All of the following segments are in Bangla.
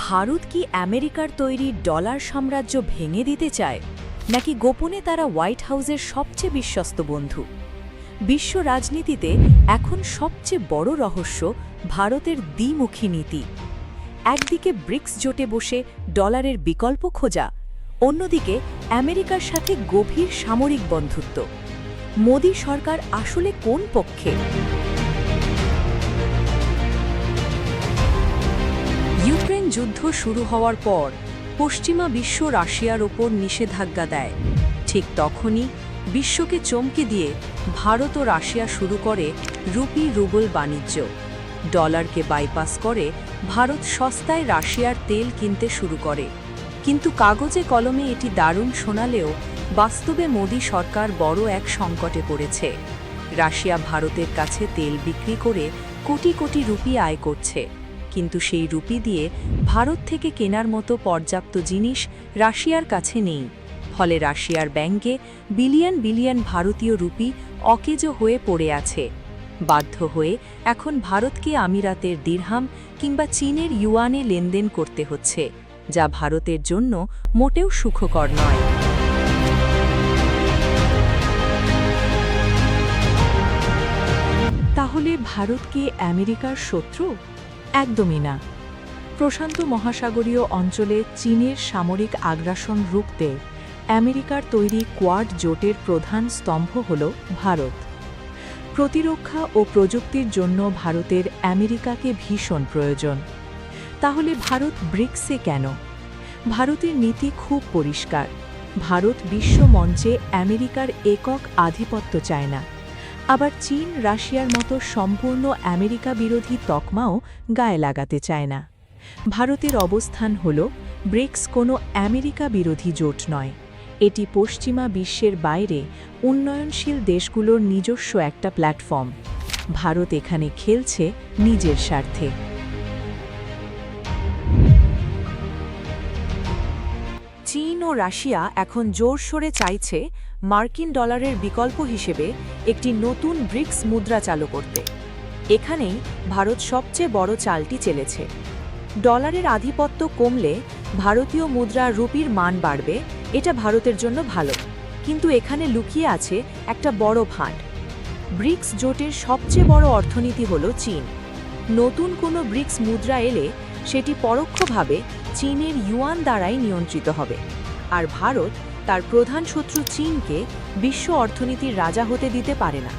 ভারত কি আমেরিকার তৈরি ডলার সাম্রাজ্য ভেঙে দিতে চায়, নাকি গোপনে তারা হোয়াইট হাউসের সবচেয়ে বিশ্বস্ত বন্ধু? বিশ্ব রাজনীতিতে এখন সবচেয়ে বড় রহস্য ভারতের দ্বিমুখী নীতি। একদিকে ব্রিক্স জোটে বসে ডলারের বিকল্প খোঁজা, অন্যদিকে আমেরিকার সাথে গভীর সামরিক বন্ধুত্ব। মোদি সরকার আসলে কোন পক্ষে? ইউক্রেন যুদ্ধ শুরু হওয়ার পর পশ্চিমা বিশ্ব রাশিয়ার ওপর নিষেধাজ্ঞা দেয়। ঠিক তখনই বিশ্বকে চমকে দিয়ে ভারত ও রাশিয়া শুরু করে রুপি রুবল বাণিজ্য। ডলারকে বাইপাস করে ভারত সস্তায় রাশিয়ার তেল কিনতে শুরু করে। কিন্তু কাগজে কলমে এটি দারুণ শোনালেও বাস্তবে মোদি সরকার বড় এক সংকটে পড়েছে। রাশিয়া ভারতের কাছে তেল বিক্রি করে কোটি কোটি রুপি আয় করছে, কিন্তু সেই রুপি দিয়ে ভারত থেকে কেনার মতো পর্যাপ্ত জিনিস রাশিয়ার কাছে নেই। ফলে রাশিয়ার ব্যাংকে বিলিয়ন বিলিয়ন ভারতীয় রুপি অকেজো হয়ে পড়ে আছে। বাধ্য হয়ে এখন ভারতকে আমিরাতের দিরহাম কিংবা চীনের ইউয়ানে লেনদেন করতে হচ্ছে, যা ভারতের জন্য মোটেও সুখকর নয়। তাহলে ভারত কি আমেরিকার শত্রু? একদমই না। প্রশান্ত মহাসাগরীয় অঞ্চলে চীনের সামরিক আগ্রাসন রুখতে আমেরিকার তৈরি কোয়াড জোটের প্রধান স্তম্ভ হল ভারত। প্রতিরক্ষা ও প্রযুক্তির জন্য ভারতের আমেরিকাকে ভীষণ প্রয়োজন। তাহলে ভারত ব্রিক্সে কেন? ভারতের নীতি খুব পরিষ্কার। ভারত বিশ্ব মঞ্চে আমেরিকার একক আধিপত্য চায় না, আবার চীন রাশিয়ার মতো সম্পূর্ণ আমেরিকা বিরোধী তকমাও গায়ে লাগাতে চায় না। ভারতের অবস্থান হল ব্রিক্স কোনো আমেরিকা বিরোধী জোট নয়, এটি পশ্চিমা বিশ্বের বাইরে উন্নয়নশীল দেশগুলোর নিজস্ব একটা প্ল্যাটফর্ম। ভারত এখানে খেলছে নিজের স্বার্থে। চীন ও রাশিয়া এখন জোরসোরে চাইছে মার্কিন ডলারের বিকল্প হিসেবে একটি নতুন ব্রিক্স মুদ্রা চালু করতে। এখানেই ভারত সবচেয়ে বড় চালটি চেলেছে। ডলারের আধিপত্য কমলে ভারতীয় মুদ্রা রুপির মান বাড়বে, এটা ভারতের জন্য ভালো। কিন্তু এখানে লুকিয়ে আছে একটা বড় ফাঁদ। ব্রিক্স জোটের সবচেয়ে বড় অর্থনীতি হল চীন। নতুন কোনো ব্রিক্স মুদ্রা এলে সেটি পরোক্ষভাবে চীনের ইউয়ান দ্বারাই নিয়ন্ত্রিত হবে, আর ভারত তার প্রধান শত্রু চীনকে বিশ্ব অর্থনীতির রাজা হতে দিতে পারে না।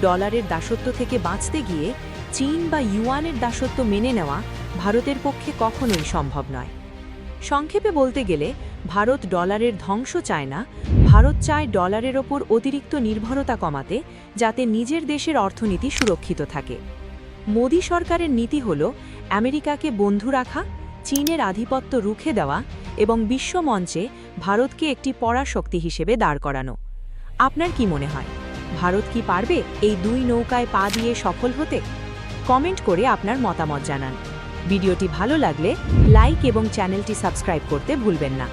ডলারের দাসত্ব থেকে বাঁচতে গিয়ে চীন বা ইউয়ানের দাসত্ব মেনে নেওয়া ভারতের পক্ষে কখনোই সম্ভব নয়। সংক্ষেপে বলতে গেলে ভারত ডলারের ধ্বংস চায় না, ভারত চায় ডলারের ওপর অতিরিক্ত নির্ভরতা কমাতে, যাতে নিজের দেশের অর্থনীতি সুরক্ষিত থাকে। মোদি সরকারের নীতি হল আমেরিকাকে বন্ধু রাখা, চীনের আধিপত্য রুখে দেওয়া এবং বিশ্ব মঞ্চে ভারতকে একটি পরাশক্তি হিসেবে দাঁড় করানো। আপনার কি মনে হয়, ভারত কি পারবে এই দুই নৌকায় পা দিয়ে সফল হতে? কমেন্ট করে আপনার মতামত জানান। ভিডিওটি ভালো লাগলে লাইক এবং চ্যানেলটি সাবস্ক্রাইব করতে ভুলবেন না।